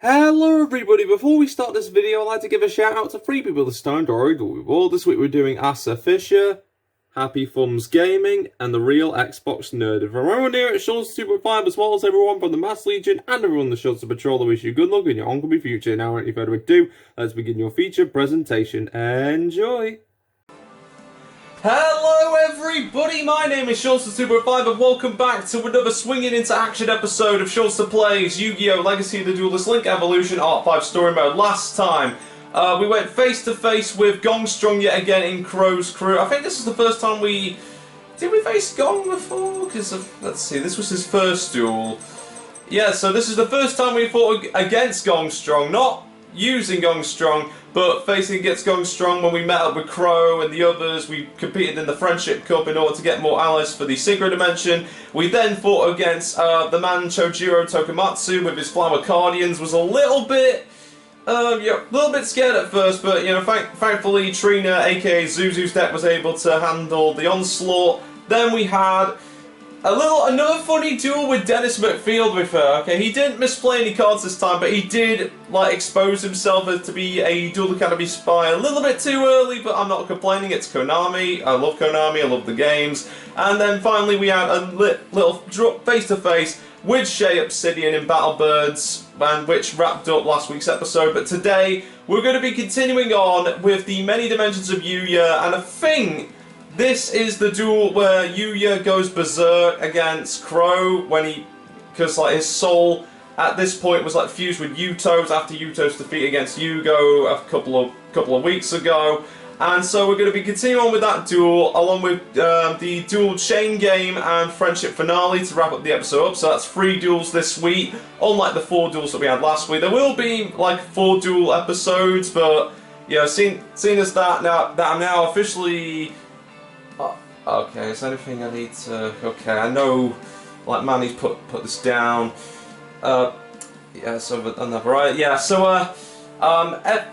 Hello everybody, before we start this video I'd like to give a shout out to 3 people this time. This week we're doing Asa Fisher, HappyThumbsGaming and TheRealXboxNerd. And from everyone here at Seanster 2.5 as well as everyone from the Mass Legion and everyone in the Seanster Patrol, I wish you good luck in your oncoming future. Now without any further ado, let's begin your feature presentation. Enjoy! Hello everybody, my name is Seanster2.5 and welcome back to another swinging into action episode of Seanster Plays Yu-Gi-Oh! Legacy of the Duelist Link Evolution Art 5 Story Mode. Last time, we went face to face with Gongstrong yet again in Crow's crew. I think this is the first time we... Did we face Gong before? Because, let's see, this was his first duel. Yeah, so this is the first time we fought against Gongstrong, not using Gongstrong, but facing against Gongstrong when we met up with Crow and the others. We competed in the Friendship Cup in order to get more allies for the Synchro Dimension. We then fought against the man Chojiro Tokumatsu with his Flower Guardians. Was a little bit, scared at first, but you know, thankfully Trina, aka Zuzu's deck, was able to handle the onslaught. Then we had another funny duel with Dennis McField with her. Okay, he didn't misplay any cards this time, but he did like expose himself as to be a Duel Academy spy a little bit too early, but I'm not complaining. It's Konami. I love Konami. I love the games. And then finally we had a little face-to-face with Shay Obsidian in Battlebirds, and which wrapped up last week's episode. But today we're going to be continuing on with the Many Dimensions of Yuya, and I think this is the duel where Yuya goes berserk against Crow because like his soul at this point was like fused with Yuto's after Yuto's defeat against Yugo a couple of weeks ago, and so we're going to be continuing on with that duel along with the dual chain game and friendship finale to wrap up the episode up. So that's 3 duels this week, unlike the 4 duels that we had last week. There will be like 4 duel episodes, but you know, seeing as that I'm now officially. Okay, is there anything I need to... Okay, I know, like, Manny's put this down. Yeah, so another... Right, yeah, so, I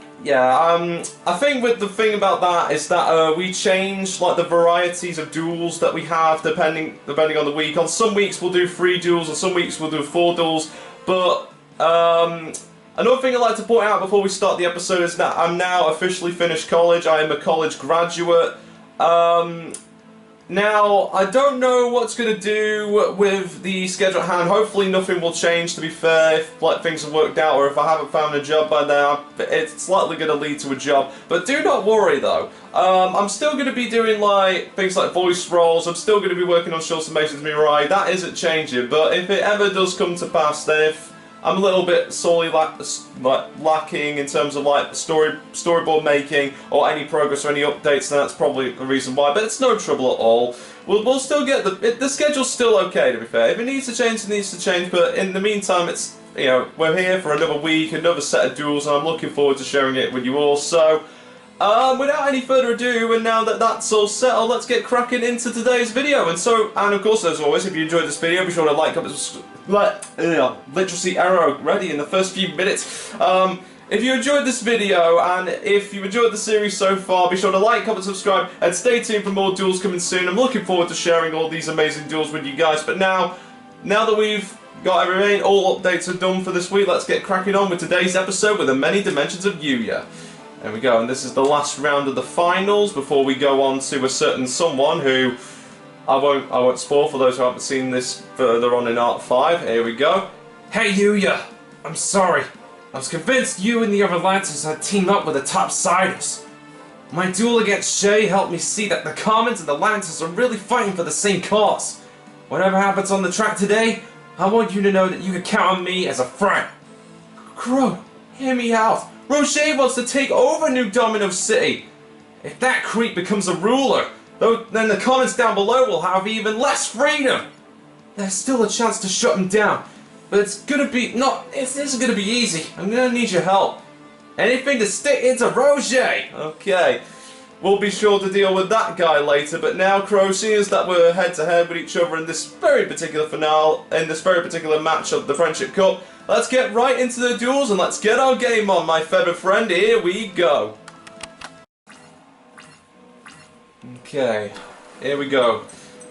think with the thing about that is that, we change, like, the varieties of duels that we have depending on the week. On some weeks we'll do 3 duels, on some weeks we'll do 4 duels, but, another thing I'd like to point out before we start the episode is that I'm now officially finished college. I am a college graduate. Now, I don't know what's going to do with the schedule at hand. Hopefully nothing will change, to be fair, if like, things have worked out, or if I haven't found a job by now, it's likely going to lead to a job. But do not worry, though. I'm still going to be doing like things like voice roles. I'm still going to be working on Short Summations Mirai. That isn't changing, but if it ever does come to pass, then if I'm a little bit sorely lacking in terms of like storyboard making or any progress or any updates, then that's probably the reason why. But it's no trouble at all. We'll still get the schedule's still okay, to be fair. If it needs to change, it needs to change. But in the meantime, it's, you know, we're here for another week, another set of duels, and I'm looking forward to sharing it with you all. So, without any further ado, and now that that's all settled, let's get cracking into today's video. And of course, as always, if you enjoyed this video, be sure to like, comment, subscribe. Literacy error ready in the first few minutes. If you enjoyed this video and if you enjoyed the series so far, be sure to like, comment, subscribe, and stay tuned for more duels coming soon. I'm looking forward to sharing all these amazing duels with you guys. But now that we've got everything, all updates are done for this week, let's get cracking on with today's episode with the Many Dimensions of Yuya. There we go, and this is the last round of the finals before we go on to a certain someone who I won't spoil for those who haven't seen this further on in Art 5. Here we go. Hey Yuya, I'm sorry. I was convinced you and the other Lancers had teamed up with the Topsiders. My duel against Shay helped me see that the Commons and the Lancers are really fighting for the same cause. Whatever happens on the track today, I want you to know that you can count on me as a friend. Crow, hear me out. Rocher wants to take over New Domino City. If that creep becomes a ruler, then the Commons down below will have even less freedom. There's still a chance to shut him down, but it isn't gonna be easy. I'm gonna need your help. Anything to stick into Roger. Okay, we'll be sure to deal with that guy later. But now, Crow, seeing as that we're head to head with each other in this very particular finale, in this very particular match of the Friendship Cup, let's get right into the duels and let's get our game on, my feathered friend. Here we go. Okay, here we go.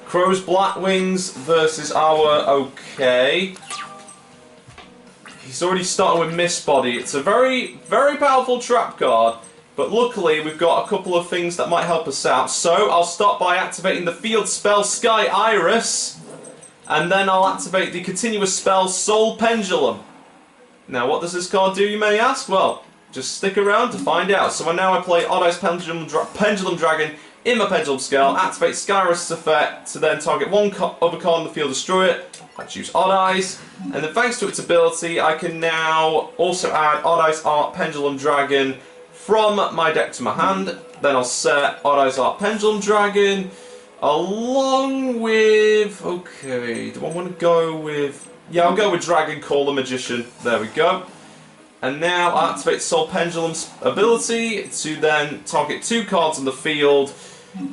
Crow's Black Wings versus our OK. he's already starting with Mist Body. It's a very, very powerful trap card, but luckily we've got a couple of things that might help us out. So I'll start by activating the field spell Sky Iris, and then I'll activate the continuous spell Soul Pendulum. Now what does this card do, you may ask? Well, just stick around to find out. So now I play Odd Eyes Pendulum Dragon in my Pendulum Scale, activate Sky Iris' effect to then target one other card on the field, destroy it. I choose Odd Eyes, and then thanks to its ability I can now also add Odd Eyes Art Pendulum Dragon from my deck to my hand. Then I'll set Odd Eyes Art Pendulum Dragon along with... okay, do I want to go with... yeah, I'll go with Dragon Caller Magician. There we go. And now I'll activate Soul Pendulum's ability to then target 2 cards on the field.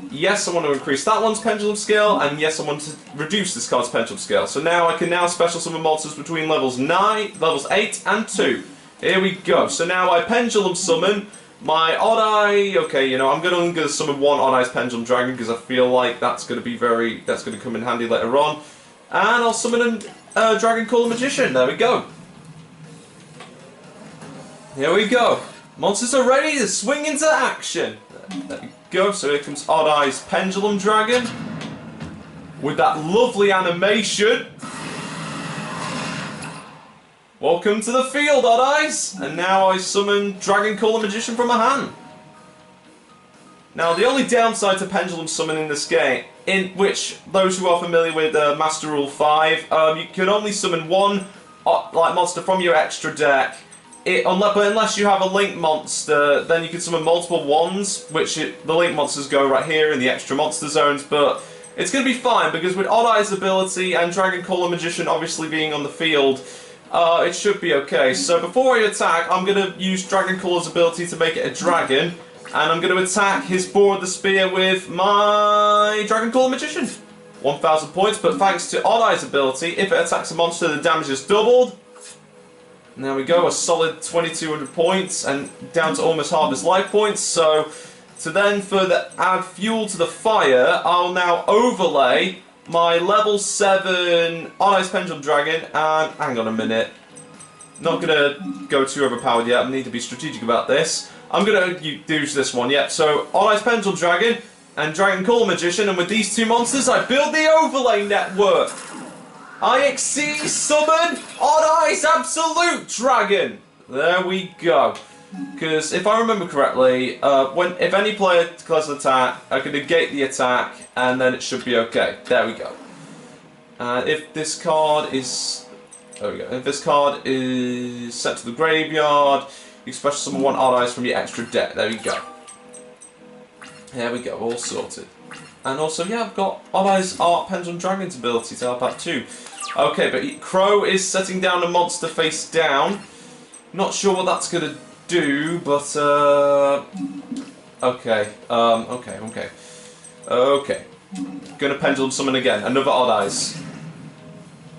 Yes, I want to increase that one's Pendulum Scale, and yes, I want to reduce this card's Pendulum Scale. So now I can now special summon monsters between levels 8 and 2. Here we go. So now I Pendulum Summon my Odd Eye. Okay, you know, I'm going to summon one Odd Eyes Pendulum Dragon because I feel like that's going to come in handy later on. And I'll summon a Dragon Caller Magician. There we go. Here we go. Monsters are ready to swing into action. There we go. So here comes Odd Eyes Pendulum Dragon with that lovely animation. Welcome to the field, Odd Eyes. And now I summon Dragon Caller Magician from my hand. Now the only downside to Pendulum Summon in this game, in which those who are familiar with Master Rule 5, you can only summon one monster from your extra deck. But unless you have a Link monster, then you can summon multiple ones, the Link monsters go right here in the extra monster zones, but it's going to be fine, because with Odd Eye's ability and Dragon Caller Magician obviously being on the field, it should be okay. So before I attack, I'm going to use Dragon Caller's ability to make it a dragon, and I'm going to attack his Boar of the Spear with my Dragon Caller Magician. 1,000 points, but thanks to Odd Eye's ability, if it attacks a monster, the damage is doubled. And there we go, a solid 2,200 points, and down to almost half his life points. So, to then further add fuel to the fire, I'll now overlay my level 7 Odd Eyes Pendulum Dragon, and hang on a minute. Not going to go too overpowered yet, I need to be strategic about this. I'm going to use this one, yep. So, Odd Eyes Pendulum Dragon and Dragon Caller Magician, and with these two monsters, I build the overlay network. I XC summon Odd Eyes Absolute Dragon! There we go. Because if I remember correctly, if any player declares an attack, I can negate the attack, and then it should be okay. There we go. If this card is... there we go. If this card is sent to the graveyard, you can special summon one Odd Eyes from your extra deck. There we go. There we go, all sorted. And also, yeah, I've got Odd Eyes Art Pendulum Dragon's ability to help out too. Okay, but Crow is setting down a monster face down. Not sure what that's going to do, but, okay. Gonna Pendulum Summon again, another Odd Eyes.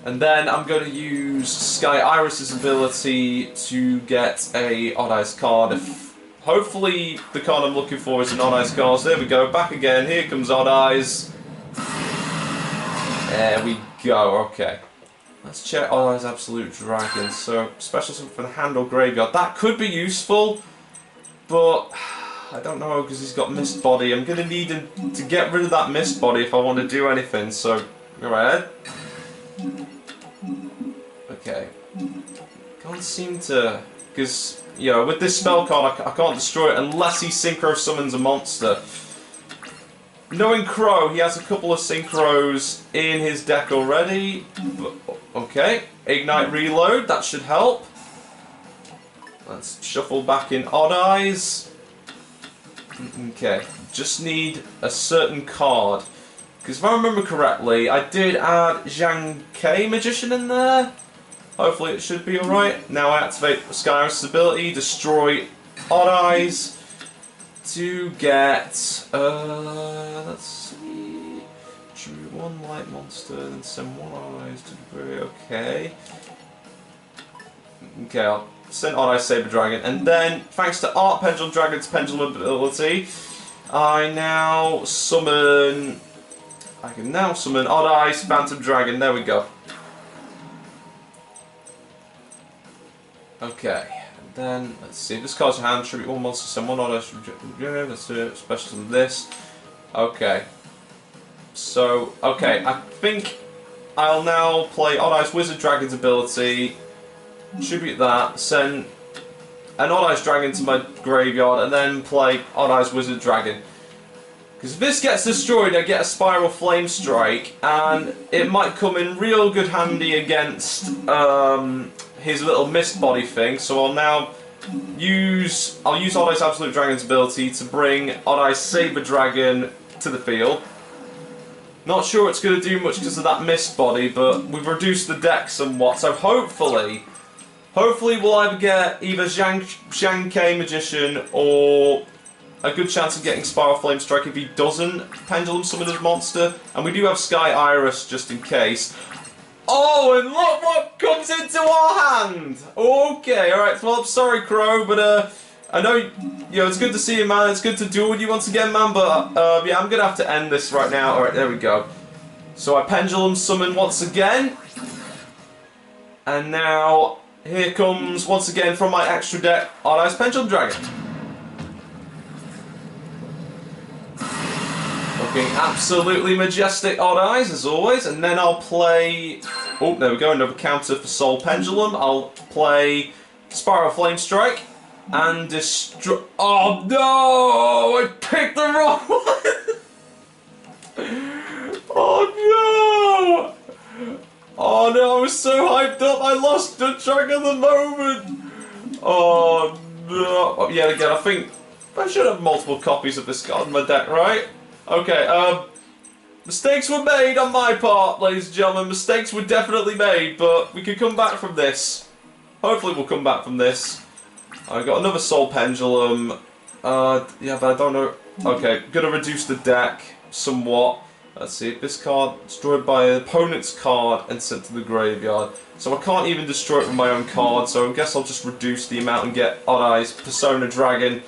And then I'm going to use Sky Iris' ability to get a Odd Eyes card. Hopefully the card I'm looking for is an Odd Eyes card. So there we go, back again, here comes Odd Eyes. There we go, okay. Let's check Odd Eyes Absolute Dragon. So, special summon for the hand or graveyard. That could be useful, but I don't know because he's got Mist Body. I'm going to need him to get rid of that Mist Body if I want to do anything, so go ahead. Okay. Can't seem to... because, you know, with this spell card I can't destroy it unless he Synchro summons a monster. Knowing Crow, he has a couple of Synchros in his deck already. But, okay, Ignite Reload, that should help. Let's shuffle back in Odd Eyes. Okay, just need a certain card. Because if I remember correctly, I did add Zhang Ke Magician in there. Hopefully it should be alright. Now I activate Skyros' ability, destroy Odd Eyes. To get, let's see, choose one light monster and send one Odd Eyes to the very okay. Okay, I'll send Odd Eyes Saber Dragon, and then thanks to Art Pendulum Dragon's Pendulum ability, I can now summon Odd Eyes Phantom Dragon. There we go. Okay, and then let's see. This card's your hand. Tribute one monster, send one order. Yeah, let's do it. Special with this. Okay. So, okay, I think I'll now play Odd Eyes Wizard Dragon's ability. Tribute that. Send an Odd Eyes Dragon to my graveyard, and then play Odd Eyes Wizard Dragon. Because if this gets destroyed, I get a Spiral Flame Strike, and it might come in real good handy against his little mist body thing. So I'll now use Odd Eyes Absolute Dragon's ability to bring Odd Eyes Saber Dragon to the field. Not sure it's going to do much because of that mist body, but we've reduced the deck somewhat. So hopefully we'll either get either Zhang Magician or a good chance of getting Spiral Flame Strike if he doesn't Pendulum Summon his monster. And we do have Sky Iris just in case. Oh, and look what comes into our hand! Okay, alright, well I'm sorry Crow, but I know, you know, it's good to see you man, it's good to duel with you once again man, but yeah, I'm gonna have to end this right now. Alright, there we go. So I Pendulum Summon once again. And now, here comes, once again from my extra deck, Odd Eyes Pendulum Dragon. Looking absolutely majestic Odd Eyes as always, and then I'll play... Oh, there we go, another counter for Soul Pendulum. I'll play Spiral Flame Strike and destroy... Oh no! I picked the wrong one! Oh no! Oh no, I was so hyped up, I lost the track of the moment! Oh no! Yet again, I think I should have multiple copies of this card in my deck, right? Okay, mistakes were made on my part, ladies and gentlemen. Mistakes were definitely made, but we can come back from this. Hopefully we'll come back from this. I got another Soul Pendulum. Yeah, but I don't know. Okay, gonna reduce the deck somewhat. Let's see, this card destroyed by an opponent's card and sent to the graveyard. So I can't even destroy it with my own card, so I guess I'll just reduce the amount and get Odd Eyes, Persona Dragon,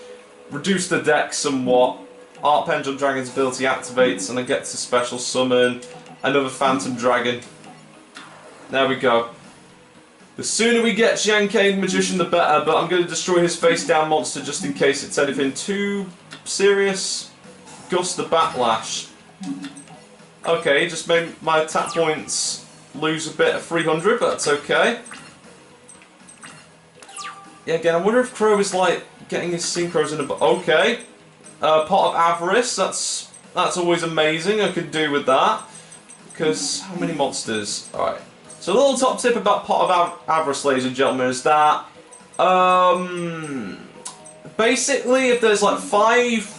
reduce the deck somewhat. Art Pendulum Dragon's ability activates and I get to special summon another Phantom Dragon. There we go. The sooner we get Xiankane Magician the better, but I'm going to destroy his face down monster just in case it's anything too serious. Gust the Backlash. Okay, just made my attack points lose a bit at 300, but that's okay. Yeah, again, I wonder if Crow is like getting his synchros in a... Okay. Pot of Avarice, that's always amazing, I could do with that. Because, how many monsters? Alright. So a little top tip about Pot of Avarice, ladies and gentlemen, is that... basically, if there's like five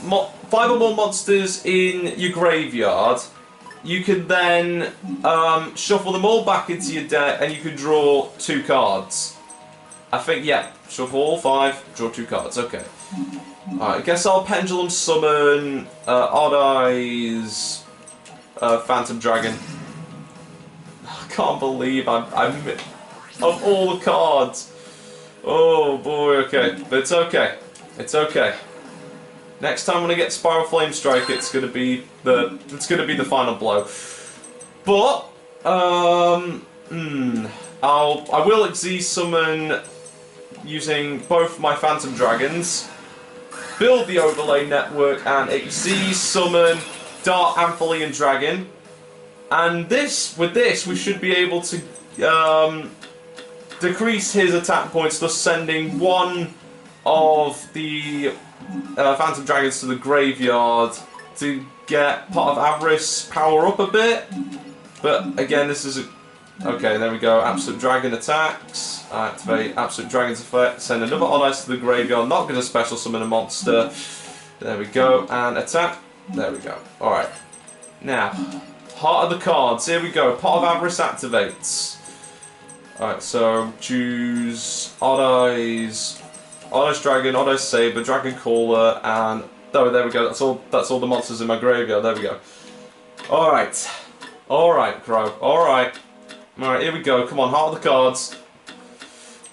or more monsters in your graveyard, you can then shuffle them all back into your deck and you can draw 2 cards. I think, yeah, shuffle all 5, draw 2 cards, okay. Alright, I guess I'll Pendulum Summon Odd Eyes Phantom Dragon. I can't believe I'm of all the cards. Oh boy, okay. But it's okay. It's okay. Next time when I get Spiral Flame Strike, it's gonna be the final blow. But I will Xyz summon using both my Phantom Dragons. Build the overlay network and Xyz summon Dark Amphilean Dragon. And with this we should be able to decrease his attack points, thus sending one of the Phantom Dragons to the graveyard to get Pot of Avarice power up a bit. But again, this is okay, there we go. Absolute Dragon attacks. Activate Absolute Dragon's effect. Send another Odd Eyes to the graveyard. Not going to special summon a monster. There we go. And attack. There we go. Alright. Now, heart of the cards. Here we go. Pot of Avarice activates. Alright, so choose Odd Eyes Dragon, Odd Eyes Saber, Dragon Caller, and... Oh, there we go. That's all the monsters in my graveyard. There we go. Alright. Alright, Crow. Alright. Alright, here we go. Come on, heart of the cards.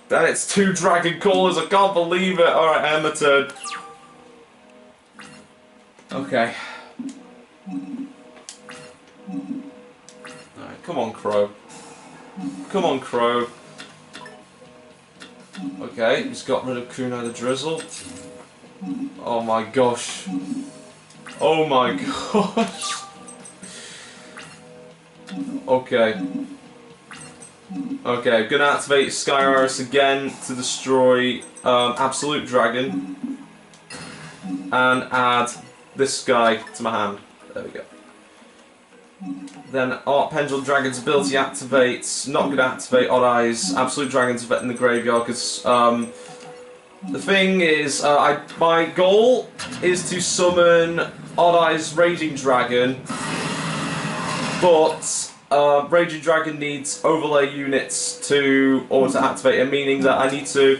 Then it's 2 Dragon Callers. I can't believe it. Alright, end the turn. Okay. Alright, come on, Crow. Come on, Crow. Okay, he's got rid of Kunai the Drizzle. Oh my gosh. Oh my gosh. Okay. Okay, I'm gonna activate Sky Iris again to destroy Absolute Dragon. And add this guy to my hand. There we go. Then Art Pendulum Dragon's ability activates. Not going to activate Odd Eyes. Absolute Dragon's vet in the graveyard because the thing is, my goal is to summon Odd Eyes Raging Dragon, but Raging Dragon needs overlay units to activate it, meaning that I need to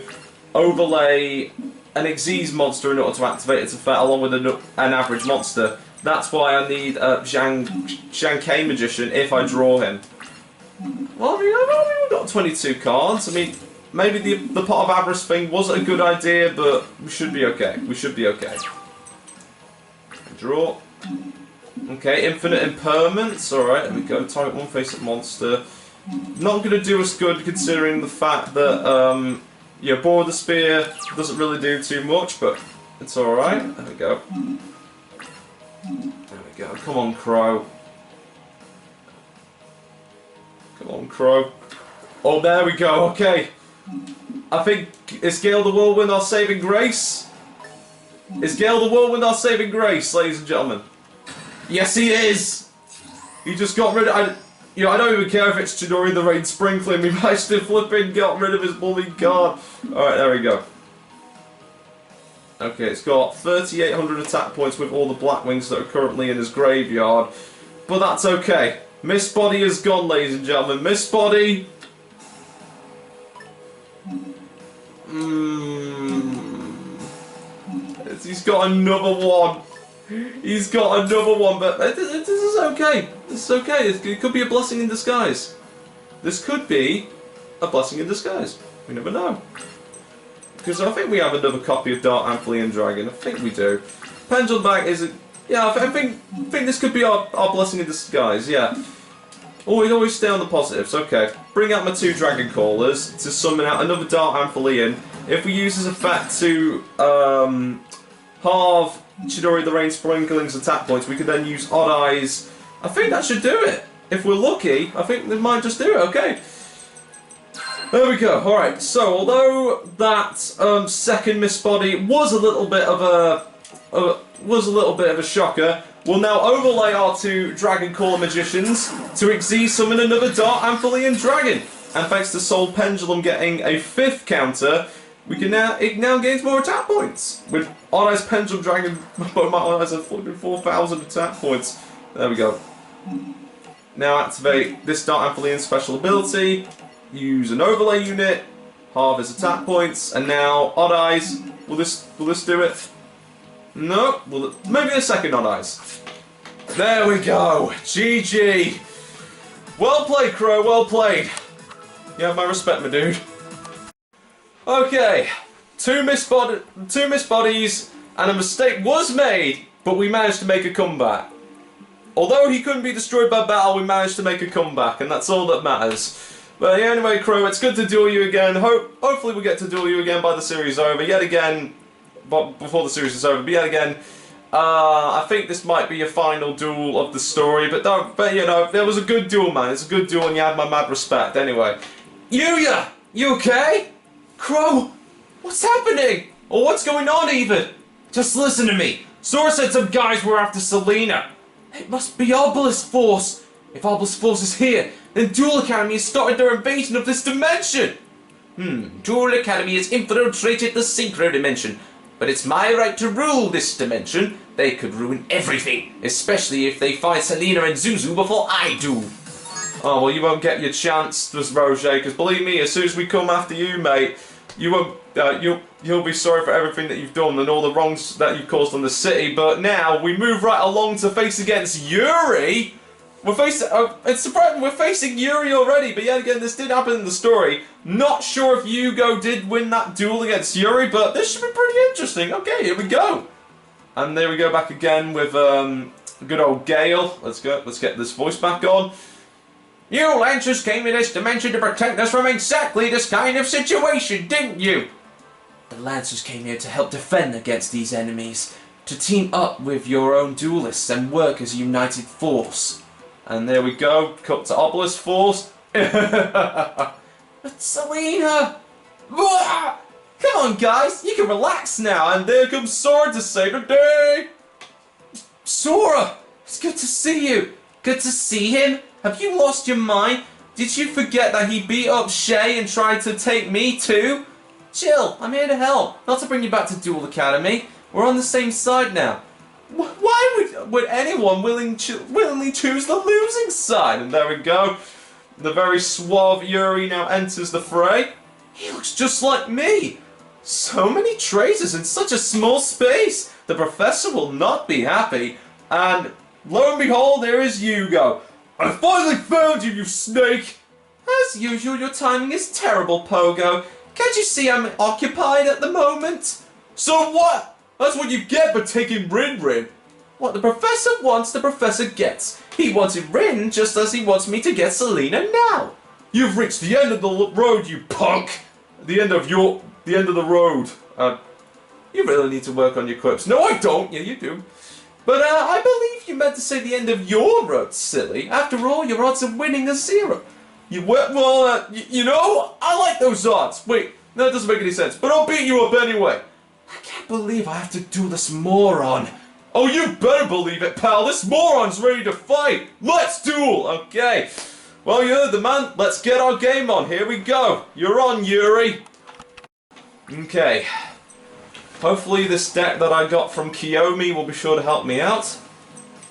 overlay an Xyz monster in order to activate its effect along with an average monster. That's why I need Zhang K Magician if I draw him. Well, I mean, I've only got 22 cards. I mean, maybe the pot of avarice thing wasn't a good idea, but we should be okay. We should be okay. Draw. Okay, infinite impermanence. Alright, there we go. Target one face-up monster. Not going to do us good considering the fact that, yeah, Bore the Spear doesn't really do too much, but it's alright. There we go. There we go. Come on, Crow. Come on, Crow. Oh, there we go. Okay. I think, is Gale the Whirlwind our saving grace? Is Gale the Whirlwind our saving grace, ladies and gentlemen? Yes, he is! He just got rid of... I don't even care if it's Chidori the Rain Sprinkling. We managed to flipping got rid of his blooming card. Alright, there we go. Okay, it's got 3,800 attack points with all the black wings that are currently in his graveyard. But that's okay. Miss Body is gone, ladies and gentlemen. Miss Body... He's got another one. He's got another one, but this is okay. This is okay. It could be a blessing in disguise. This could be a blessing in disguise. We never know. Because I think we have another copy of Dark Amphilean Dragon. I think we do. Pendulum Bag is... Yeah, I think this could be our blessing in disguise, yeah. Always stay on the positives. Okay. Bring out my 2 Dragon Callers to summon out another Dark Amphilean. If we use this effect to halve Chidori the Rain Sprinkling's attack points, we could then use Odd Eyes. I think that should do it. If we're lucky, I think they might just do it. Okay. There we go. Alright, so although that second Miss Body was a little bit of a shocker, we'll now overlay our 2 Dragon Caller Magicians to Xyz summon another Dark Amphilean Dragon. And thanks to Soul Pendulum getting a 5th counter, it now gains more attack points. With Odd Eyes Pendulum Dragon, my Odd Eyes have 4,000 attack points. There we go. Now activate this Dark Amphilean special ability. Use an overlay unit, halve his attack points, and now Odd Eyes. Will this do it? No. Maybe the second Odd Eyes. There we go. GG. Well played, Crow. Well played. You have my respect, my dude. Okay. 2 Miss Bodies, and a mistake was made, but we managed to make a comeback. Although he couldn't be destroyed by battle, we managed to make a comeback, and that's all that matters. But anyway, Crow, it's good to duel you again. Hopefully we get to duel you again by the series over. Yet again, before the series is over, but yet again, I think this might be your final duel of the story. But you know, there was a good duel, man. It's a good duel, and you had my mad respect. Anyway, Yuya, you okay? Crow, what's happening? Or what's going on, even? Just listen to me. Sora said some guys were after Selena. It must be Obelisk Force. If Obelisk Force is here, then Duel Academy has started their invasion of this dimension. Duel Academy has infiltrated the Synchro dimension. But it's my right to rule this dimension. They could ruin everything, especially if they find Selena and Zuzu before I do. Oh, well, you won't get your chance, Roger, because believe me, as soon as we come after you, mate, you won't, you'll be sorry for everything that you've done and all the wrongs that you've caused on the city. But now, we move right along to face against Yuri. We're facing, it's surprising, we're facing Yuri already, but yet again, this did happen in the story. Not sure if Yugo did win that duel against Yuri, but this should be pretty interesting. Okay, here we go. And there we go back again with good old Gale. Let's go, let's get this voice back on. You Lancers came in this dimension to protect us from exactly this kind of situation, didn't you? The Lancers came here to help defend against these enemies, to team up with your own duelists and work as a united force. And there we go, cut to Obelisk Force. But Selena! Come on guys, you can relax now. And there comes Sora to save the day! Sora! It's good to see you. Good to see him. Have you lost your mind? Did you forget that he beat up Shay and tried to take me too? Chill, I'm here to help, not to bring you back to Duel Academy. We're on the same side now. Why would anyone willingly choose the losing side? And there we go. The very suave Yuri now enters the fray. He looks just like me. So many traces in such a small space. The professor will not be happy. And lo and behold, there is Yugo. I finally found you, you snake! As usual, your timing is terrible, Pogo. Can't you see I'm occupied at the moment? So what? That's what you get for taking Rin Rin. What the professor wants, the professor gets. He wanted Rin just as he wants me to get Selena now. You've reached the end of the road, you punk! The end of the road. You really need to work on your quips. No, I don't. Yeah, you do. But I believe you meant to say the end of your road, silly. After all, your odds of winning are 0. You know, I like those odds. Wait, no, that doesn't make any sense. But I'll beat you up anyway. I can't believe I have to do this moron. Oh, you better believe it, pal. This moron's ready to fight. Let's duel. Okay. Well, you're the man. Let's get our game on. Here we go. You're on, Yuri. Okay. Hopefully this deck that I got from Kiyomi will be sure to help me out.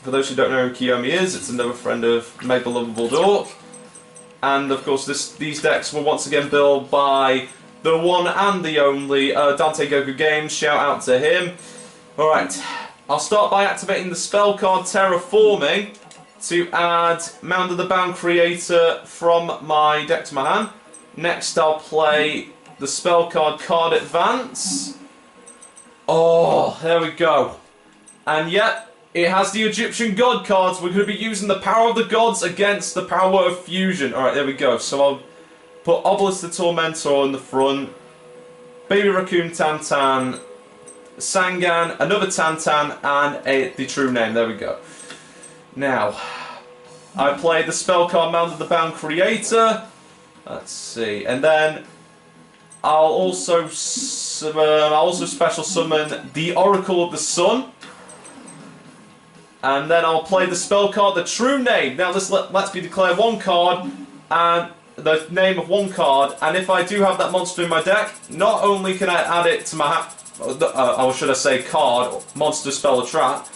For those who don't know who Kiyomi is, it's another friend of Mega Lovable Dork. And of course these decks were once again built by the one and the only Dante Goku Games. Shout out to him. Alright, I'll start by activating the spell card Terraforming to add Mound of the Bound Creator from my deck to my hand. Next I'll play the spell card Card Advance. Oh, there we go. And yep, it has the Egyptian God cards. We're going to be using the power of the gods against the power of fusion. Alright, there we go. So I'll put Obelisk the Tormentor in the front. Baby Raccoon Tantan. Sangan, another Tantan, and the True Name. There we go. Now, I play the spell card Mound of the Bound Creator. Let's see. And then I'll also special summon the Oracle of the Sun. And then I'll play the spell card, the True Name. Now this lets me declare one card and the name of one card. And if I do have that monster in my deck, not only can I add it to my or should I say card, monster, spell, or trap.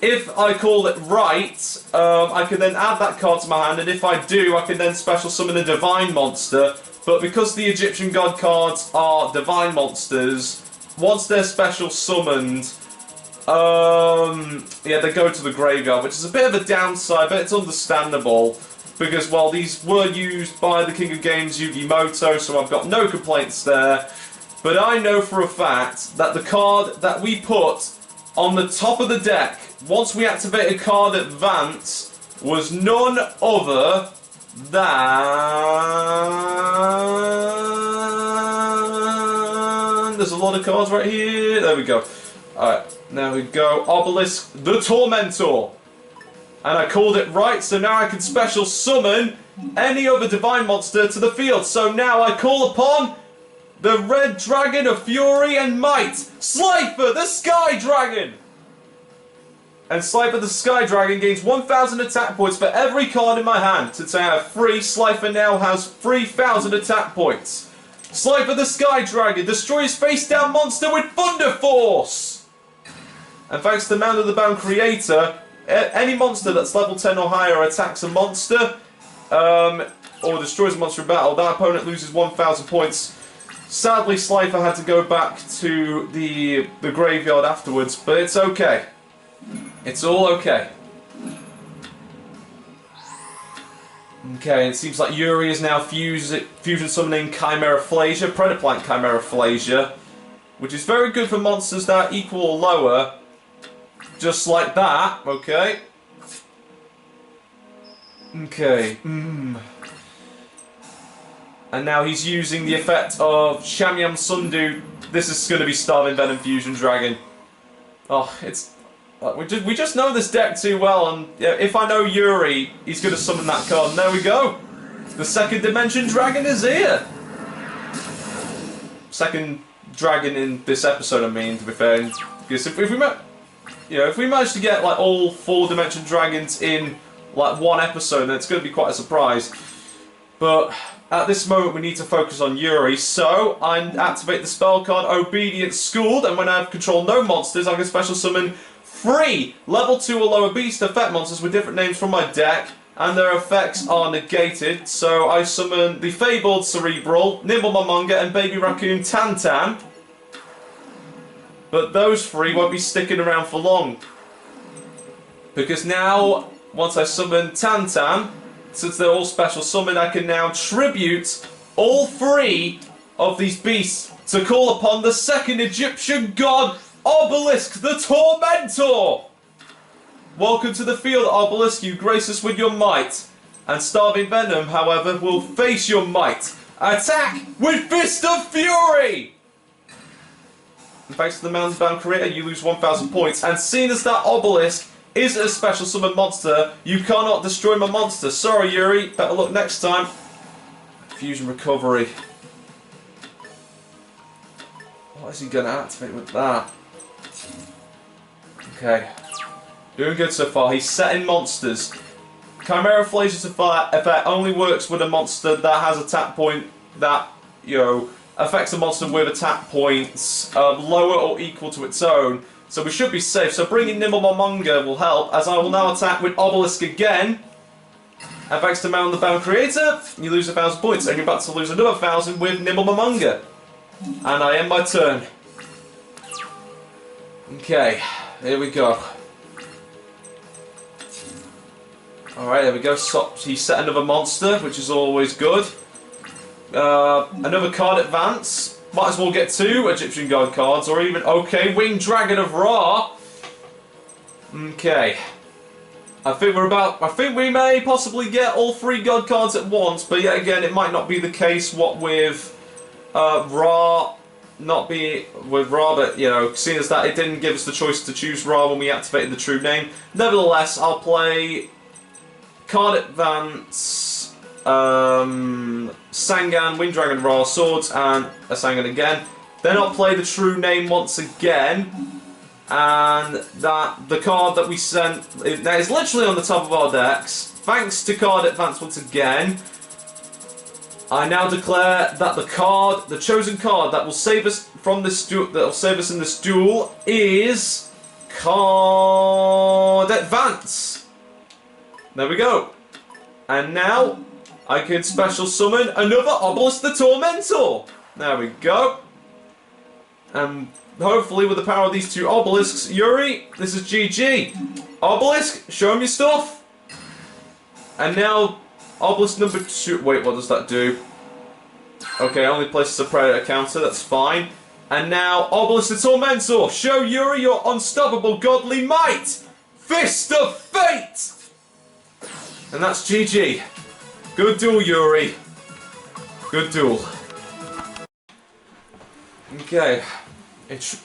If I call it right, I can then add that card to my hand, and if I do, I can then special summon a divine monster. But because the Egyptian God cards are divine monsters, once they're special summoned, yeah, they go to the graveyard, which is a bit of a downside, but it's understandable. Because, well, these were used by the King of Games, Yugimoto, so I've got no complaints there. But I know for a fact that the card that we put on the top of the deck, once we activated Card Advance, was none other than... There's a lot of cards right here. There we go. Alright, there we go. Obelisk the Tormentor. And I called it right, so now I can special summon any other divine monster to the field. So now I call upon the Red Dragon of Fury and Might, Slifer the Sky Dragon! And Slifer the Sky Dragon gains 1,000 attack points for every card in my hand. Since I have 3, Slifer now has 3,000 attack points. Slifer the Sky Dragon destroys face-down monster with Thunder Force! And thanks to Mound of the Bound Creator, any monster that's level 10 or higher attacks a monster, or destroys a monster in battle, that opponent loses 1,000 points. Sadly, Slifer had to go back to the graveyard afterwards, but it's okay. It's all okay. Okay, it seems like Yuri is now fusion summoning Chimera-Flasia, Predaplant Chimera-Flasia, which is very good for monsters that are equal or lower. Just like that, okay. Okay. And now he's using the effect of Shamyam Sundu. This is going to be Starving Venom Fusion Dragon. Oh, it's... we just know this deck too well, and yeah, if I know Yuri, he's going to summon that card. And there we go. The second Dimension Dragon is here. Second dragon in this episode, I mean, to be fair. Because if we manage to get like all 4 Dimension Dragons in like one episode, then it's going to be quite a surprise. But at this moment, we need to focus on Yuri. So I activate the spell card Obedient Schooled, and when I have control no monsters, I can special summon 3 level 2 or lower beast effect monsters with different names from my deck, and their effects are negated. So I summon the Fabled Cerebral, Nimble Momonga, and Baby Raccoon Tantan. But those 3 won't be sticking around for long, because now, once I summon Tantan, since they're all special summoned, I can now tribute all 3 of these beasts to call upon the second Egyptian god, Obelisk the Tormentor! Welcome to the field, Obelisk, you grace us with your might. And Starving Venom, however, will face your might. Attack with Fist of Fury! And thanks to the Mountain-Bound creator, you lose 1,000 points. And seeing as that Obelisk is a special summon monster, you cannot destroy my monster. Sorry, Yuri, better luck next time. Fusion Recovery. What is he going to activate with that? Okay. Doing good so far. He's setting monsters. Chimera Flage's effect only works with a monster that has attack point that, affects a monster with attack points lower or equal to its own. So we should be safe. So bringing Nimble Momonga will help, as I will now attack with Obelisk again. And thanks to Mountain the Bound Creator, you lose 1,000 points, and you're about to lose another 1,000 with Nimble Momonga. And I end my turn. Okay, here we go. Alright, there we go. So he set another monster, which is always good. Another card advance. Might as well get 2 Egyptian God cards, or even, okay, Winged Dragon of Ra. Okay. I think we may possibly get all 3 God cards at once, but yet again, it might not be the case, what with Ra, not be with Ra, but, seeing as that it didn't give us the choice to choose Ra when we activated the true name. Nevertheless, I'll play card advance, Sangan, Wind Dragon, Ra, Swords, and a Sangan again. Then I'll play the true name once again, and the card that we sent, that is literally on the top of our decks. Thanks to card advance once again, I now declare that the chosen card that will save us from this that will save us in this duel is card advance. There we go. And now I can special summon another Obelisk the Tormentor. There we go. And hopefully with the power of these 2 Obelisks, Yuri, this is GG. Obelisk, show him your stuff. And now Obelisk number 2. Wait, what does that do? Okay, only places a predator counter, that's fine. And now Obelisk the Tormentor, show Yuri your unstoppable godly might. Fist of Fate. And that's GG. Good duel, Yuri. Good duel. Okay. It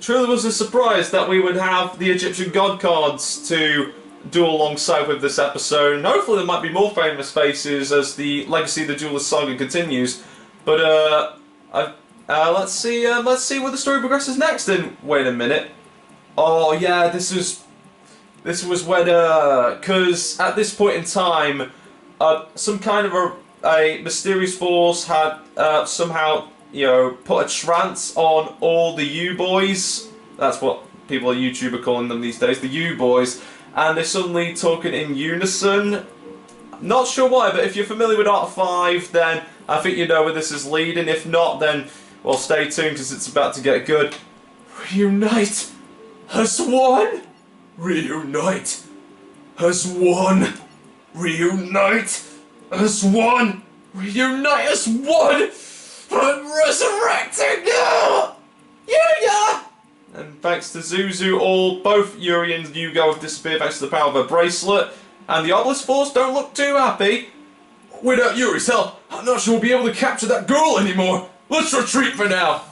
truly was a surprise that we would have the Egyptian God cards to duel alongside with this episode. And hopefully there might be more famous faces as the Legacy of the Duelist saga continues. But let's see where the story progresses next. And wait a minute. Oh yeah, this was when because at this point in time, some kind of a mysterious force had somehow put a trance on all the U-boys. That's what people on YouTube are calling them these days, the U-boys. And they're suddenly talking in unison. Not sure why, but if you're familiar with Art 5, then I think you know where this is leading. If not, then, well, stay tuned because it's about to get good. Reunite has won! Reunite has won! Reunite has won! Reunite has won! I'm resurrecting you! Yuya! And thanks to Zuzu, both Yuri and Yuga have disappeared thanks to the power of her bracelet. And the Obelisk Force don't look too happy. Without Yuri's help, I'm not sure we'll be able to capture that girl anymore. Let's retreat for now.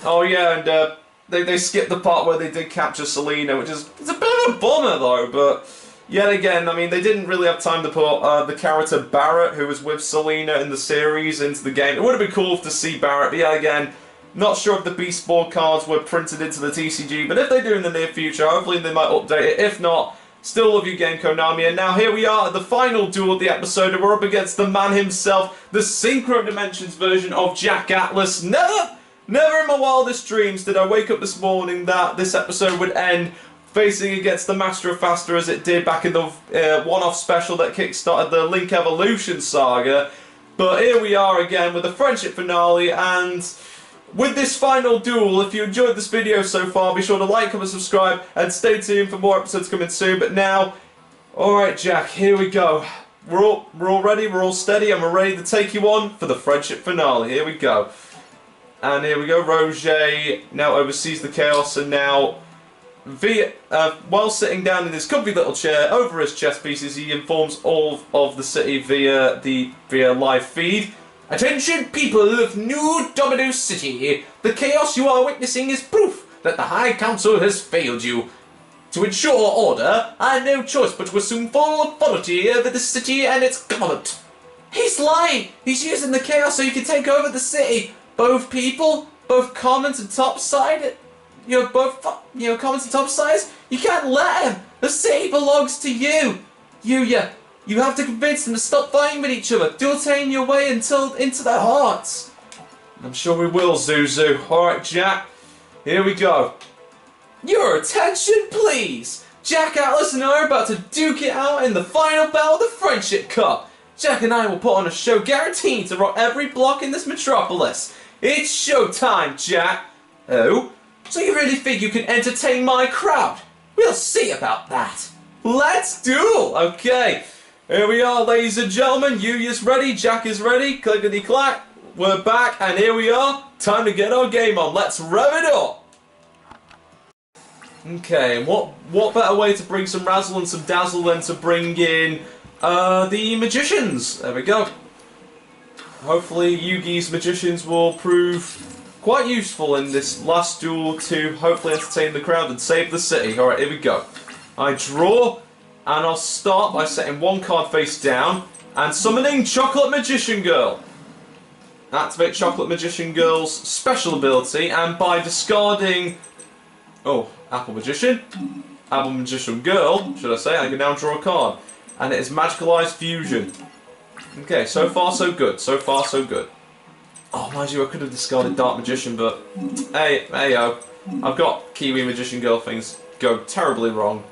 Oh yeah, and they skipped the part where they did capture Selena, which is it's a bit of a bummer though, but yet again, I mean, they didn't really have time to put the character Barrett, who was with Selena in the series, into the game. It would have been cool to see Barrett, but yet again, not sure if the Beast Board cards were printed into the TCG, but if they do in the near future, hopefully they might update it. If not, still love you game, Konami. And now here we are at the final duel of the episode, and we're up against the man himself, the Synchro Dimensions version of Jack Atlas. Never in my wildest dreams did I wake up this morning that this episode would end facing against the Master of Faster as it did back in the one-off special that kickstarted the Link Evolution saga. But here we are again with the friendship finale, and with this final duel, if you enjoyed this video so far, be sure to like, comment, subscribe, and stay tuned for more episodes coming soon. But now, alright Jack, here we go. We're all ready, we're all steady, and we're ready to take you on for the friendship finale. Here we go. And here we go, Roger now oversees the chaos, and now, while sitting down in his comfy little chair over his chess pieces, he informs all of the city via live feed. Attention people of New Domino City! The chaos you are witnessing is proof that the High Council has failed you. To ensure order, I have no choice but to assume full authority over the city and its government. He's lying! He's using the chaos so he can take over the city! Both people, both commons and topside, commons and topsides, you can't let him! The city belongs to you! Yuya, you have to convince them to stop fighting with each other, duelling your way into their hearts. I'm sure we will, Zuzu. Alright, Jack, here we go. Your attention, please! Jack Atlas and I are about to duke it out in the final battle of the Friendship Cup. Jack and I will put on a show guaranteed to rock every block in this metropolis. It's showtime, Jack! Oh? So you really think you can entertain my crowd? We'll see about that. Let's duel! Okay, here we are, ladies and gentlemen. Yuya's ready, Jack is ready, clickety clack. We're back, and here we are. Time to get our game on. Let's rev it up! Okay, and what better way to bring some razzle and some dazzle than to bring in the magicians? There we go. Hopefully Yugi's magicians will prove quite useful in this last duel to hopefully entertain the crowd and save the city. Alright, here we go. I draw, and I'll start by setting one card face down and summoning Chocolate Magician Girl. Activate Chocolate Magician Girl's special ability, and by discarding Apple Magician Girl, should I say, I can now draw a card. And it is Magicalized Fusion. Okay, so far so good. So far so good. Oh, mind you, I could have discarded Dark Magician, but hey-o. I've got Kiwi Magician Girl things go terribly wrong,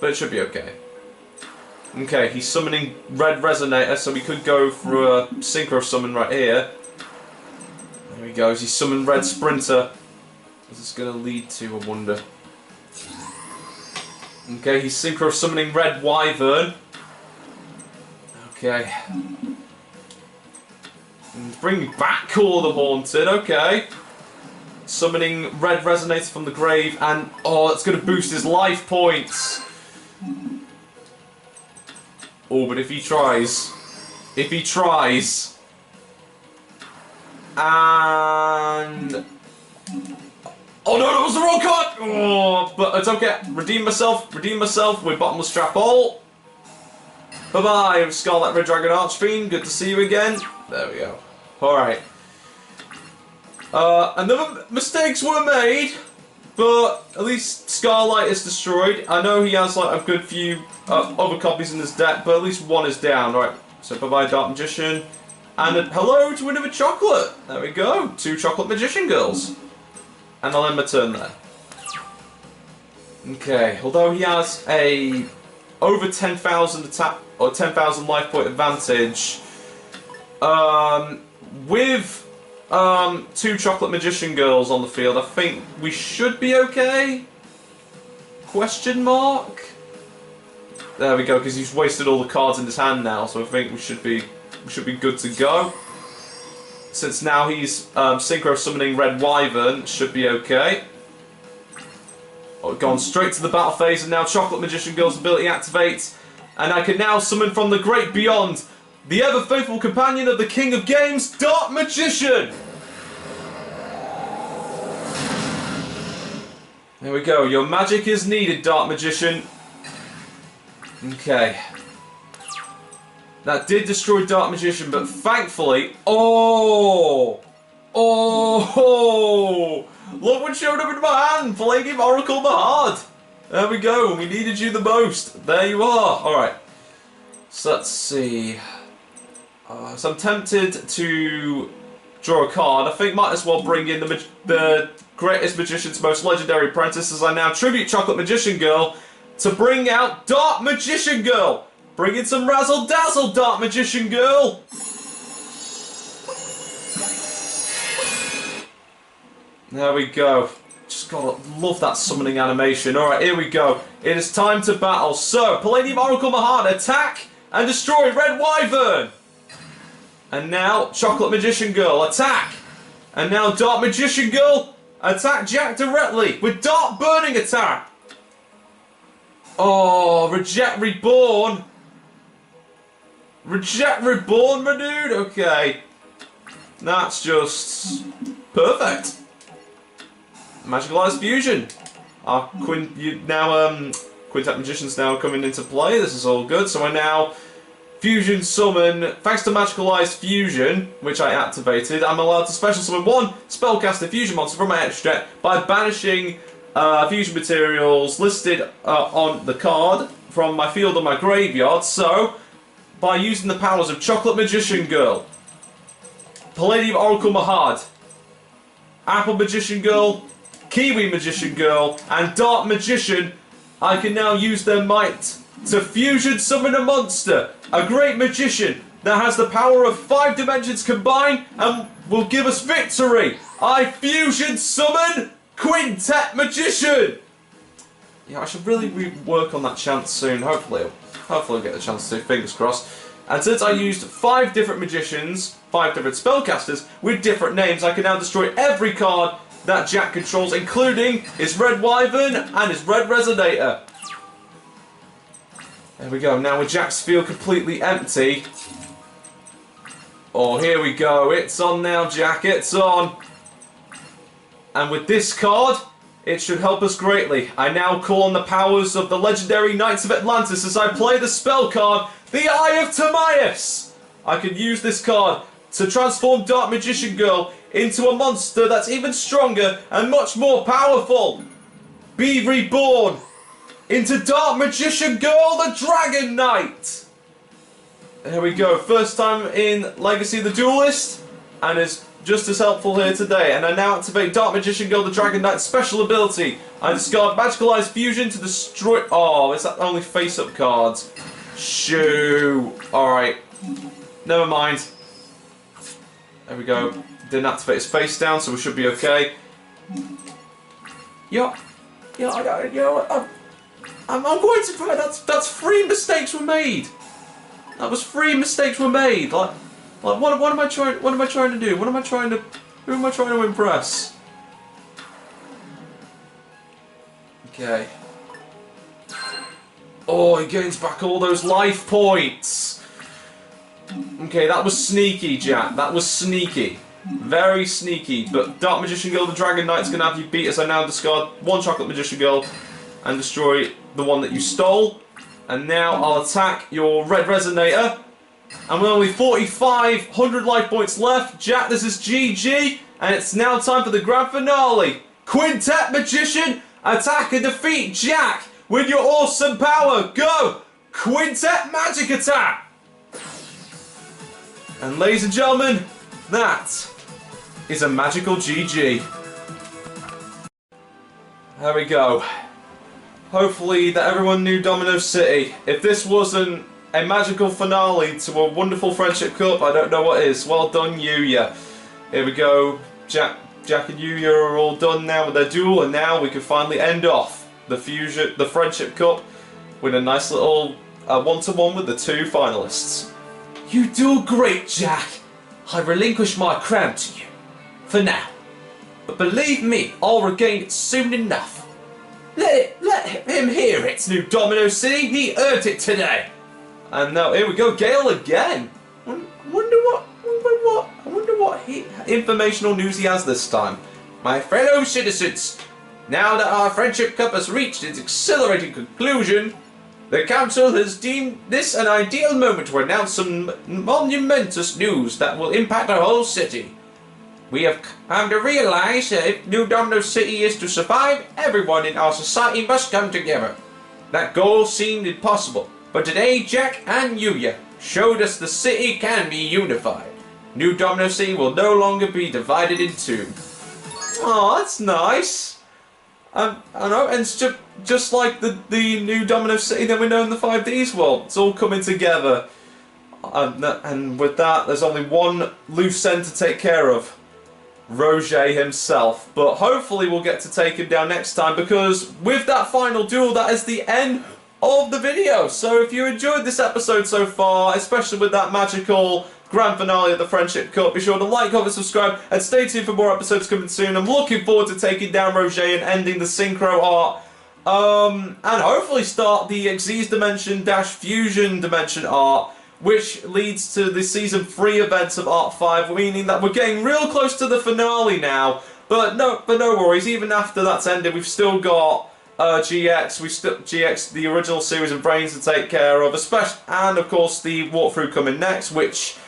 but it should be okay. Okay, he's summoning Red Resonator, so we could go for a Synchro summon right here. There he goes, he's summoned Red Sprinter. What's this going to lead to, I wonder? Okay, he's Synchro summoning Red Wyvern. Okay. And bring back Call of the Haunted, okay. Summoning Red Resonator from the grave, and it's going to boost his life points. Oh, but if he tries, and oh no, that was the wrong card! Oh, but it's okay. Redeem myself with Bottomless Trap Hole. Bye-bye, Scarlet Red Dragon Archfiend. Good to see you again. There we go. Alright. Another mistakes were made, but at least Starlight is destroyed. I know he has like a good few other copies in his deck, but at least one is down. Right. So bye-bye, Dark Magician. And hello to another chocolate. There we go. 2 Chocolate Magician Girls. And I'll end my turn there. Okay, although he has a over 10,000 attack or 10,000 life point advantage, with 2 Chocolate Magician Girls on the field, I think we should be okay? Question mark? There we go, because he's wasted all the cards in his hand now, so I think we should be good to go. Since now he's Synchro summoning Red Wyvern, should be okay. Gone straight to the battle phase, and now Chocolate Magician Girl's ability activates. And I can now summon from the great beyond the ever-faithful companion of the King of Games, Dark Magician! There we go. Your magic is needed, Dark Magician. Okay. That did destroy Dark Magician, but thankfully... Oh! Oh! Look what showed up in my hand! Palladium Oracle Mahad! There we go. We needed you the most. There you are. Alright. So let's see. So I'm tempted to draw a card. I think might as well bring in the greatest magician's most legendary apprentice as I now tribute Chocolate Magician Girl to bring out Dark Magician Girl. Bring in some razzle dazzle, Dark Magician Girl. There we go. Just gotta love that summoning animation. Alright, here we go. It is time to battle. So, Palladium Oracle Mahad, attack and destroy Red Wyvern. And now, Chocolate Magician Girl, attack. And now, Dark Magician Girl, attack Jack directly with Dark Burning attack. Oh, Reject Reborn. Reject Reborn, my dude? Okay. That's just perfect. Magicalized Fusion. Our Quintet Magician's now coming into play. This is all good. So I now Fusion Summon. Thanks to Magicalized Fusion, which I activated, I'm allowed to special summon one Spellcaster Fusion monster from my extra deck by banishing fusion materials listed on the card from my field or my graveyard. So, by using the powers of Chocolate Magician Girl, Palladium Oracle Mahad, Apple Magician Girl, Kiwi Magician Girl, and Dark Magician, I can now use their might to fusion summon a monster, a great magician that has the power of 5 dimensions combined and will give us victory. I fusion summon Quintet Magician. Yeah, I should really work on that chance soon. Hopefully I'll get the chance to. Fingers crossed. And since I used 5 different magicians, 5 different spellcasters with different names, I can now destroy every card that Jack controls, including his Red Wyvern and his Red Resonator. There we go. Now with Jack's field completely empty. Oh, here we go. It's on now, Jack. It's on. And with this card, it should help us greatly. I now call on the powers of the legendary Knights of Atlantis as I play the spell card, the Eye of Timaeus. I can use this card to transform Dark Magician Girl into a monster that's even stronger and much more powerful. Be reborn into Dark Magician Girl, the Dragon Knight. There we go. First time in Legacy of the Duelist, and is just as helpful here today. And I now activate Dark Magician Girl, the Dragon Knight's special ability. I discard Magicalized Fusion to destroy... Oh, is that only face-up cards? Shoo. Alright. Never mind. There we go. Didn't activate his face down, so we should be okay. I'm going to try. That's 3 mistakes were made. That was 3 mistakes were made. Like what am I trying? What am I trying to do? What am I trying to? Who am I trying to impress? Okay. Oh, he gains back all those life points. Okay, that was sneaky, Jack. That was sneaky. Very sneaky. But Dark Magician Girl, the Dragon Knight's gonna have you beat as I now discard 1 Chocolate Magician Girl and destroy the one that you stole. And now I'll attack your Red Resonator. And with only 4,500 life points left, Jack, this is GG. And it's now time for the grand finale. Quintet Magician, attack and defeat Jack with your awesome power. Go! Quintet Magic Attack! And ladies and gentlemen, that is a magical GG. There we go. Hopefully that everyone knew Domino City. If this wasn't a magical finale to a wonderful friendship cup, I don't know what is. Well done, Yuya. Here we go. Jack and Yuya are all done now with their duel, and now we can finally end off the friendship cup with a nice little one-to-one with the 2 finalists. You do great, Jack. I relinquish my crown to you. For now. But believe me, I'll regain it soon enough. Let him hear it, New Domino City. He earned it today. And now here we go, Gale again. I wonder what informational news he has this time. My fellow citizens, now that our Friendship Cup has reached its exhilarating conclusion, the Council has deemed this an ideal moment to announce some monumentous news that will impact our whole city. We have come to realize that if New Domino City is to survive, everyone in our society must come together. That goal seemed impossible, but today Jack and Yuya showed us the city can be unified. New Domino City will no longer be divided in two. Oh, that's nice. I know, and it's just like the New Domino City that we know in the 5Ds world. It's all coming together. And with that, there's only one loose end to take care of. Roger himself. But hopefully we'll get to take him down next time, because with that final duel, that is the end of the video. So if you enjoyed this episode so far, especially with that magical grand finale of the Friendship Cup, be sure to like, comment, subscribe, and stay tuned for more episodes coming soon. I'm looking forward to taking down Roger and ending the Synchro art. And hopefully start the Xyz Dimension - Fusion Dimension art, which leads to the Season 3 events of Art 5, meaning that we're getting real close to the finale now. But no worries, even after that's ended, we've still got GX, the original series of Brains to take care of, especially, and of course the walkthrough coming next, which,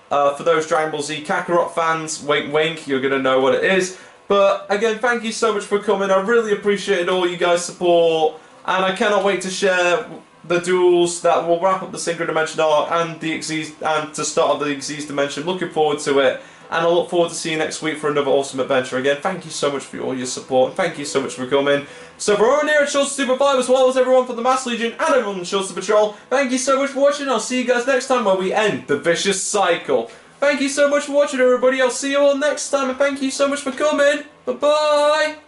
for those Dragon Ball Z Kakarot fans, wink wink, you're going to know what it is. But again, thank you so much for coming, I really appreciated all you guys' support, and I cannot wait to share the duels that will wrap up the Synchro Dimension arc and the Xyz, and to start off the Xyz Dimension. Looking forward to it, and I look forward to seeing you next week for another awesome adventure. Again, thank you so much for all your support, and thank you so much for coming. So for everyone here at Seanster Super 5, as well as everyone from the Mass Legion and everyone from Seanster Patrol, thank you so much for watching. I'll see you guys next time where we end the vicious cycle. Thank you so much for watching, everybody. I'll see you all next time, and thank you so much for coming. Bye-bye!